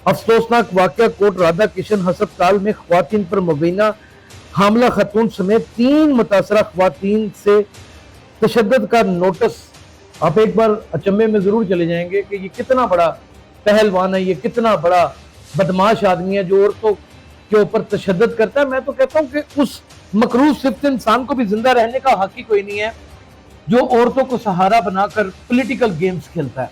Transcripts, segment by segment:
अफसोसनाक वाकया कोट राधा किशन हस्पताल में ख्वातीन पर मुबीना हामला खतून समेत 3 मुतासरा ख्वातीन से तशद्दुद का नोटिस। आप एक बार अचंभे में जरूर चले जाएंगे कि ये कितना बड़ा पहलवान है, ये कितना बड़ा बदमाश आदमी है जो औरतों के ऊपर तशद्दुद करता है। मैं तो कहता हूँ कि उस मकरूज सिफ्त इंसान को भी जिंदा रहने का हक ही कोई नहीं है जो औरतों को सहारा बनाकर पॉलिटिकल गेम्स खेलता है।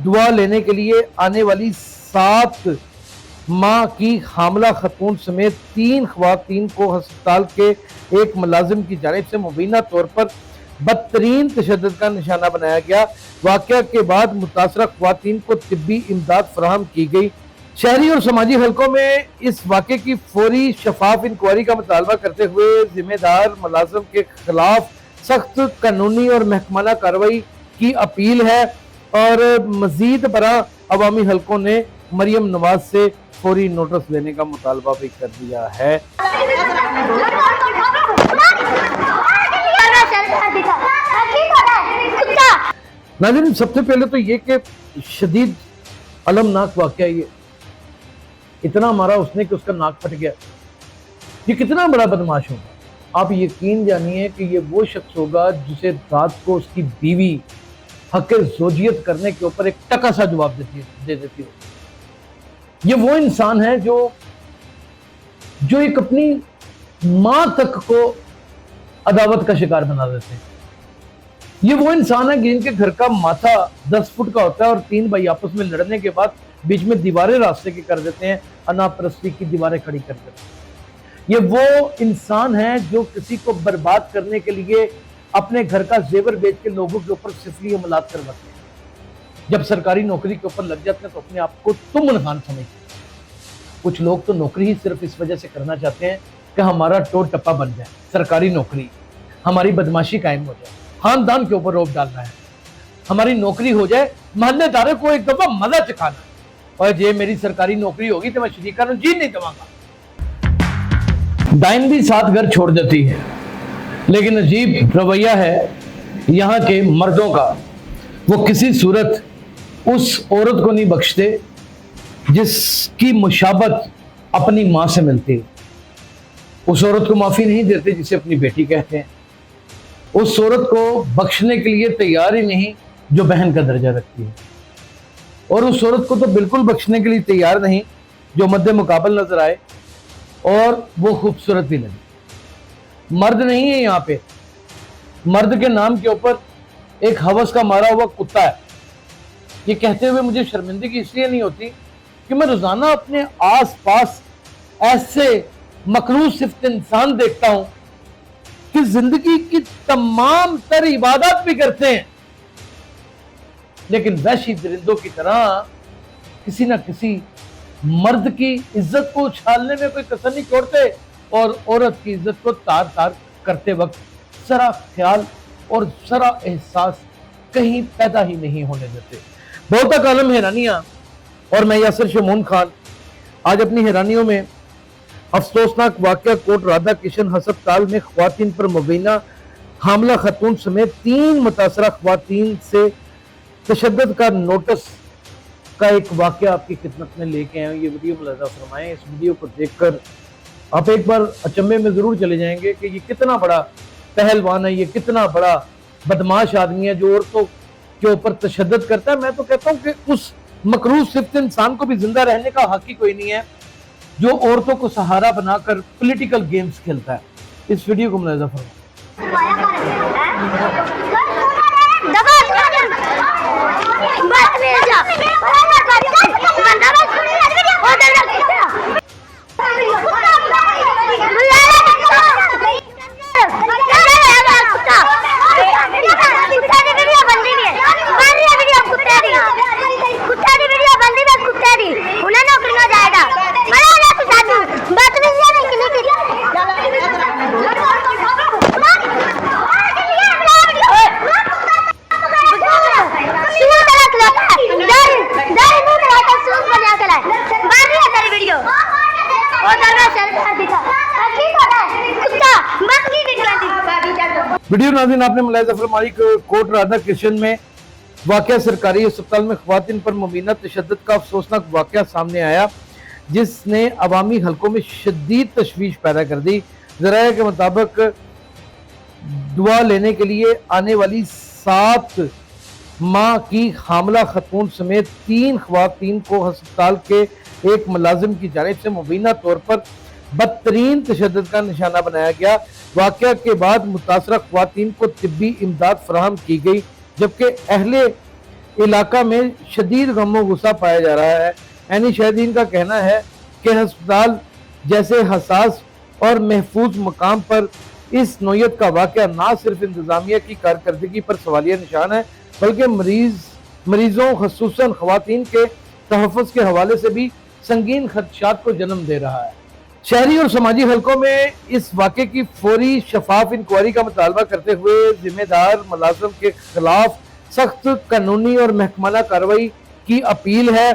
दुआ लेने के लिए आने वाली 7 माह की हामला खतून समेत 3 ख्वातीन को अस्पताल के एक मुलाजिम की जानिब से मुबीना तौर पर बदतरीन तशद्दुद का निशाना बनाया गया। वाकया के बाद मुतासरा ख्वातीन को तिब्बी इमदाद फराहम की गई। शहरी और समाजी हलकों में इस वाक़े की फौरी शफाफ इंक्वायरी का मुतालबा करते हुए जिम्मेदार मुलाजिम के खिलाफ सख्त कानूनी और महकमाना कार्रवाई की अपील है और मजीद बरा अवामी हलकों ने मरियम नवाज से फौरी नोटिस लेने का मुतालबा भी कर दिया है। नाज़रीन, सबसे पहले तो ये कि शदीद अलमनाक वाक़या, ये इतना मारा उसने कि उसका नाक फट गया। ये कितना बड़ा बदमाश होगा। आप यकीन जानिए कि ये वो शख्स होगा जिसे रात को उसकी बीवी हक़ ज़ौजियत करने के ऊपर एक टका सा जवाब दे देती हो। ये वो इंसान है जो एक अपनी माँ तक को अदावत का शिकार बना देते हैं। ये वो इंसान है जिनके घर का माथा 10 फुट का होता है और 3 भाई आपस में लड़ने के बाद बीच में दीवारें रास्ते की कर देते हैं, अनापरस्ती की दीवारें खड़ी कर देते हैं। ये वो इंसान है जो किसी को बर्बाद करने के लिए अपने घर का जेवर बेच के लोगों के ऊपर सिफली अमलात करवाते हैं। जब सरकारी नौकरी के ऊपर लग जाते हैं तो अपने आप को तुमन खान समझते हैं। कुछ लोग तो नौकरी ही सिर्फ इस वजह से करना चाहते हैं कि हमारा टोर टप्पा बन जाए, सरकारी नौकरी, हमारी बदमाशी कायम हो जाए, खानदान के ऊपर रोब डालना है, हमारी नौकरी हो जाए, मोहल्लेदारों को एक दफा मजा चखाना। और ये मेरी सरकारी नौकरी होगी तो मैं शरीका जी नहीं दवांगा। डाइन भी 7 घर छोड़ देती है, लेकिन अजीब रवैया है यहाँ के मर्दों का। वो किसी सूरत उस औरत को नहीं बख्शते जिसकी मुशाबत अपनी माँ से मिलती है। उस औरत को माफ़ी नहीं देते जिसे अपनी बेटी कहते हैं। उस औरत को बख्शने के लिए तैयार ही नहीं जो बहन का दर्जा रखती है, और उस औरत को तो बिल्कुल बख्शने के लिए तैयार नहीं जो मद्दे मुकाबल नजर आए और वो खूबसूरत भी लगे। मर्द नहीं है यहाँ पे, मर्द के नाम के ऊपर एक हवस का मारा हुआ कुत्ता है। ये कहते हुए मुझे शर्मिंदगी इसलिए नहीं होती कि मैं रोजाना अपने आस पास ऐसे मकरूज सिफ्त इंसान देखता हूं कि जिंदगी की तमाम तर इबादत भी करते हैं, लेकिन वैशी दरिंदों की तरह किसी ना किसी मर्द की इज्जत को उछालने में कोई कसर नहीं छोड़ते और औरत की इज्जत को तार तार करते वक्त जरा ख्याल और जरा एहसास कहीं पैदा ही नहीं होने देते। बहुत कालम हैरानियां, और मैं यासिर शमून खान आज अपनी हैरानियों में अफसोसनाक वाकया कोट राधा किशन हस्पताल में ख्वातीन पर मुबीना हामला खतून समेत 3 मुतासरा ख्वातीन से तशद्दुद का नोटिस का एक वाकया आपकी खिदमत में लेके आए। ये वीडियो मुलाजा फरमाएं। इस वीडियो को देखकर आप एक बार अचंभे में जरूर चले जाएंगे कि ये कितना बड़ा पहलवान है, ये कितना बड़ा बदमाश आदमी है जो औरतों के ऊपर तशद्दुद करता है। मैं तो कहता हूँ कि उस मकरूज सिफ्त इंसान को भी जिंदा रहने का हक ही कोई नहीं है जो औरतों को सहारा बनाकर पॉलिटिकल गेम्स खेलता है। इस वीडियो को मुलाजा फरमाएं। वीडियो नाज़रीन आपने मुलाहिज़ा फरमाई कोट राधा किशन में वाक़या सरकारी अस्पताल में ख़वातीन पर मुबीना तशद्दुद का अफसोसनाक वाक़या सामने आया, जिसने अवामी हलकों में शदीद तशवीश पैदा कर दी। ज़राए के मुताबिक दुआ लेने के लिए आने वाली 7 माह की हामला खतून समेत 3 ख़वातीन को अस्पताल के एक मुलाजिम की जानिब से मुबीना तौर पर बदतरीन तशद्दुद का निशाना बनाया गया। वाक़या के बाद मुतासरा ख़वातीन को तिब्बी इमदाद फराहम की गई, जबकि अहले इलाका में शदीद गम गुस्सा पाया जा रहा है। ऐनी शहीदीन का कहना है कि अस्पताल जैसे हसास और महफूज मकाम पर इस नौयत का वाक़या ना सिर्फ इंतज़ामिया की कारकर्दगी पर सवालिया निशान है, बल्कि मरीजों खसूसन ख़वातीन के तहफ़्फ़ुज़ के हवाले से भी संगीन खदशात को जन्म दे रहा है। शहरी और समाजी हलकों में इस वाक़े की फौरी शफाफ इंक्वायरी का मुतालबा करते हुए जिम्मेदार मुलाज़िम के खिलाफ सख्त कानूनी और महकमाना कार्रवाई की अपील है,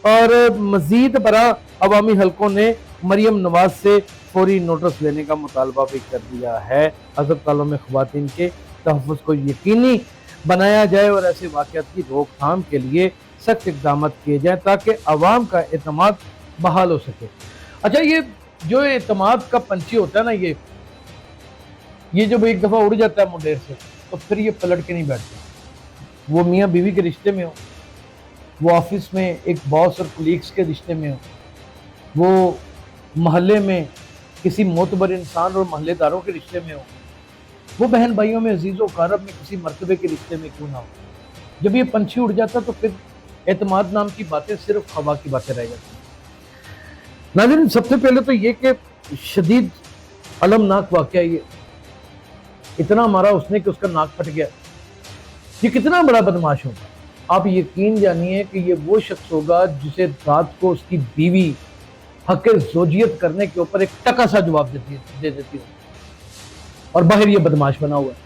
और मजीद बरा अवामी हलकों ने मरियम नवाज से फौरी नोटिस लेने का मुतालबा भी कर दिया है। अस्पतालों में ख़वातीन के तहफ़्फ़ुज़ को यकीनी बनाया जाए और ऐसे वाक़यात की रोकथाम के लिए सख्त इक़दाम किए जाएँ ताकि अवाम का एतमाद बहाल हो सके। अच्छा, ये जो एतमाद का पंछी होता है ना, ये जब एक दफ़ा उड़ जाता है मुंडेर से, तो फिर ये पलट के नहीं बैठता। वो मियाँ बीवी के रिश्ते में हो, वो ऑफिस में एक बॉस और कुलीग्स के रिश्ते में हो, वो महल्ले में किसी मोतबर इंसान और महल्लेदारों के रिश्ते में हो, वो बहन भाइयों में अजीज़ व कारब में किसी मर्तबे के रिश्ते में क्यों ना हो, जब ये पंछी उड़ जाता तो फिर एतमाद नाम की बातें सिर्फ हवा की बातें रह जाती हैं। नाज़रीन, सबसे पहले तो ये कि शदीद अलमनाक वाक़या ये इतना मारा उसने कि उसका नाक फट गया। ये कितना बड़ा बदमाश होगा। आप यकीन जानिए कि ये वो शख्स होगा जिसे रात को उसकी बीवी हक़ ज़ौजियत करने के ऊपर एक टका सा जवाब दे देती हो, और बाहर ये बदमाश बना हुआ है।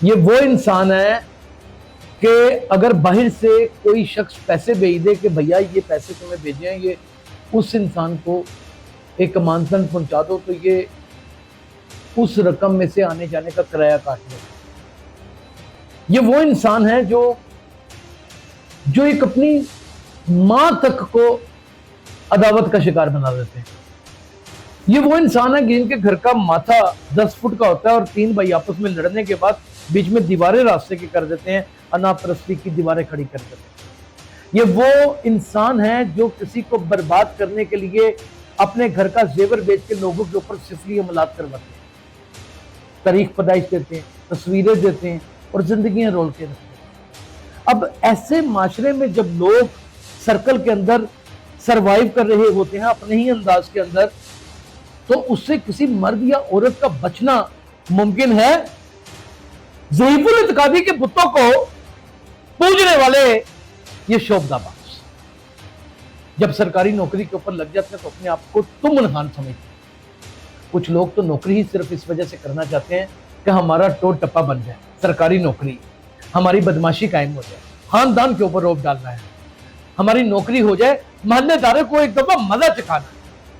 ये वो इंसान है कि अगर बाहर से कोई शख्स पैसे भेज दे कि भैया ये पैसे तुम्हें भेजे हैं, ये उस इंसान को एक मानसन पहुंचा दो, तो ये उस रकम में से आने जाने का किराया काट ले। ये वो इंसान है जो एक अपनी मां तक को अदावत का शिकार बना देते हैं। ये वो इंसान है जिनके घर का माथा 10 फुट का होता है और 3 भाई आपस में लड़ने के बाद बीच में दीवारें रास्ते की कर देते हैं, अनापरस्ती की दीवारें खड़ी कर देते हैं। ये वो इंसान है जो किसी को बर्बाद करने के लिए अपने घर का जेवर बेच के लोगों के ऊपर सिफली अमलात करवाते हैं, तारीख पैदाइश देते हैं, तस्वीरें देते हैं और जिंदगियां रोल के रखते हैं। अब ऐसे माशरे में जब लोग सर्कल के अंदर सरवाइव कर रहे होते हैं अपने ही अंदाज के अंदर, तो उससे किसी मर्द या औरत का बचना मुमकिन है? ज़ईफुल इत्कादी के बुतों को पूजने वाले ये शोभदाबाज जब सरकारी नौकरी के ऊपर लग जाते हैं तो अपने आप को तुमन खान समझते हैं। कुछ लोग तो नौकरी ही सिर्फ इस वजह से करना चाहते हैं कि हमारा टोट टप्पा बन जाए, सरकारी नौकरी, हमारी बदमाशी कायम हो जाए, खानदान के ऊपर रोब डालना है, हमारी नौकरी हो जाए, महल्लेदारों को एक दफा मजा चखाना,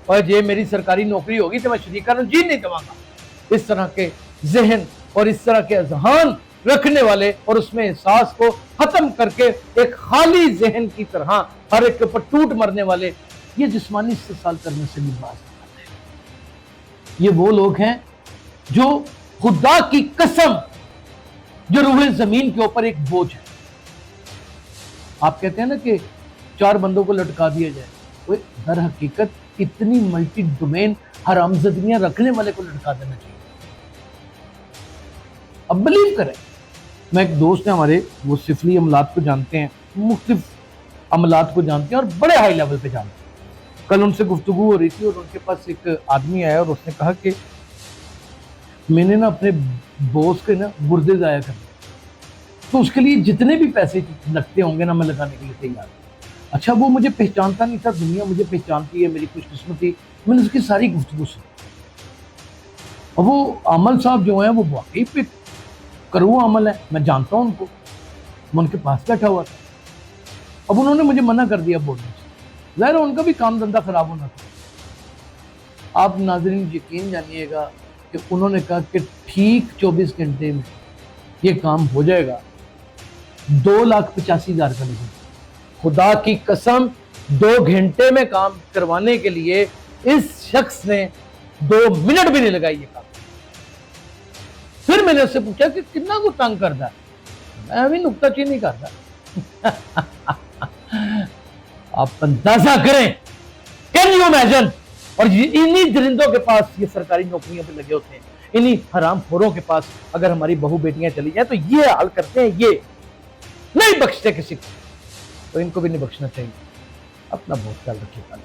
और ये मेरी सरकारी नौकरी होगी तो मैं शरीका जी नहीं दवांगा। इस तरह के जहन और इस तरह के अजहान रखने वाले और उसमें एहसास को खत्म करके एक खाली जहन की तरह हर एक के ऊपर टूट मरने वाले, ये जिस्मानी इस्तेसाल करने से भी बात करते हैं। ये वो लोग हैं जो खुदा की कसम जो रूहे जमीन के ऊपर एक बोझ है। आप कहते हैं ना कि 4 बंदों को लटका दिया जाए, वो दर हकीकत इतनी मल्टी डोमेन हरामजदगियां रखने वाले को लटका देना चाहिए। अब बिलीव करें, मैं एक दोस्त है हमारे, वो सिफली अमलात को जानते हैं, मुख्तलिफ अमलात को जानते हैं और बड़े हाई लेवल पे जानते हैं। कल उनसे गुफ्तगू हो रही थी और उनके पास एक आदमी आया और उसने कहा कि मैंने ना अपने बॉस के ना गुर्दे ज़ाया कर, तो उसके लिए जितने भी पैसे लगते होंगे ना मैं लगाने के लिए तैयार। अच्छा, वो मुझे पहचानता नहीं था, दुनिया मुझे पहचानती है, मेरी खुशकिस्मती। मैंने उसकी सारी गुफ्तगू सुनी और वो आमल साहब जो हैं वो वाकई पे करूँ अमल है, मैं जानता हूँ उनको, मैं उनके पास बैठा हुआ था। अब उन्होंने मुझे मना कर दिया बोलने से, ज़ाहिर है उनका भी काम धंधा खराब होना था। आप नाज़रीन यकीन जानिएगा کہ انہوں نے کہا کہ ٹھیک 24 گھنٹے میں یہ کام ہو جائے گا، 2,85,000 کا لگے گا۔ خدا کی قسم 2 گھنٹے میں کام کروانے کے لیے اس شخص نے 2 منٹ بھی نہیں لگائی یہ کام۔ پھر میں نے اس سے پوچھا کہ کتنا کو تنگ کرتا ہے، میں بھی نکتہ چینی کرتا۔ آپ اندازہ کریں، کین یو امیجن؟ اور انہی درندوں کے پاس یہ سرکاری نوکریوں پہ لگے ہوتے ہیں، انہی حرام خوروں کے پاس اگر ہماری بہو بیٹیاں چلی جائیں تو یہ حال کرتے ہیں، یہ نہیں بخشتے کسی کو، تو ان کو بھی نہیں بخشنا چاہیے۔ اپنا بہت خیال رکھیے گا۔